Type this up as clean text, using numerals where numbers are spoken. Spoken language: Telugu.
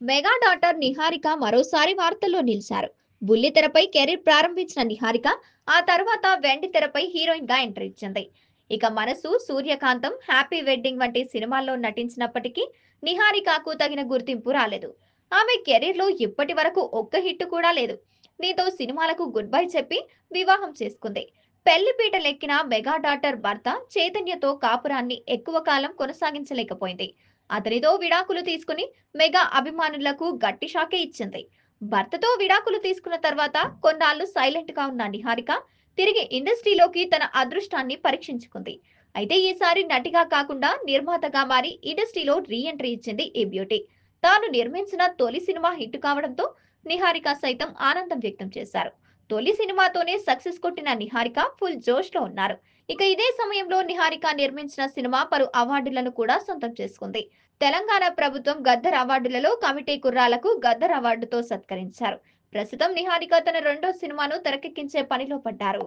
మెగా డాటర్ నిహారిక మరోసారి వార్తల్లో నిలిచారు. బుల్లితెరపై కెరీర్ ప్రారంభించిన నిహారిక ఆ తర్వాత వెండి తెరపై హీరోయిన్ గా ఎంట్రీ ఇచ్చింది. ఇక మనసు, సూర్యకాంతం, హ్యాపీ వెడ్డింగ్ వంటి సినిమాల్లో నటించినప్పటికీ నిహారికకు తగిన గుర్తింపు రాలేదు. ఆమె కెరీర్ లో ఇప్పటి వరకు ఒక్క హిట్ కూడా లేదు. దీంతో సినిమాలకు గుడ్ బై చెప్పి వివాహం చేసుకుంది. పెళ్లిపీటలెక్కిన మెగా డాటర్ భర్త చైతన్యతో కాపురాన్ని ఎక్కువ కాలం కొనసాగించలేకపోయింది. అతనితో విడాకులు తీసుకుని మెగా అభిమానులకు గట్టి షాకే ఇచ్చింది. భర్తతో విడాకులు తీసుకున్న తర్వాత కొన్నాళ్లు సైలెంట్ గా ఉన్న నిహారిక తిరిగి ఇండస్ట్రీలోకి తన అదృష్టాన్ని పరీక్షించుకుంది. అయితే ఈసారి నటిగా కాకుండా నిర్మాతగా మారి ఇండస్ట్రీలో రీ ఎంట్రీ ఇచ్చింది ఈ బ్యూటీ. తాను నిర్మించిన తొలి సినిమా హిట్ కావడంతో నిహారిక సైతం ఆనందం వ్యక్తం చేశారు. తొలి సినిమాతోనే సక్సెస్ కొట్టిన నిహారిక ఫుల్ జోష్ లో ఉన్నారు. ఇక ఇదే సమయంలో నిహారిక నిర్మించిన సినిమా పలు అవార్డులను కూడా సొంతం చేసుకుంది. తెలంగాణ ప్రభుత్వం గద్దర్ అవార్డులలో కమిటీ కుర్రాలకు గద్దర్ అవార్డుతో సత్కరించారు. ప్రస్తుతం నిహారిక తన రెండో సినిమాను తెరకెక్కించే పనిలో పడ్డారు.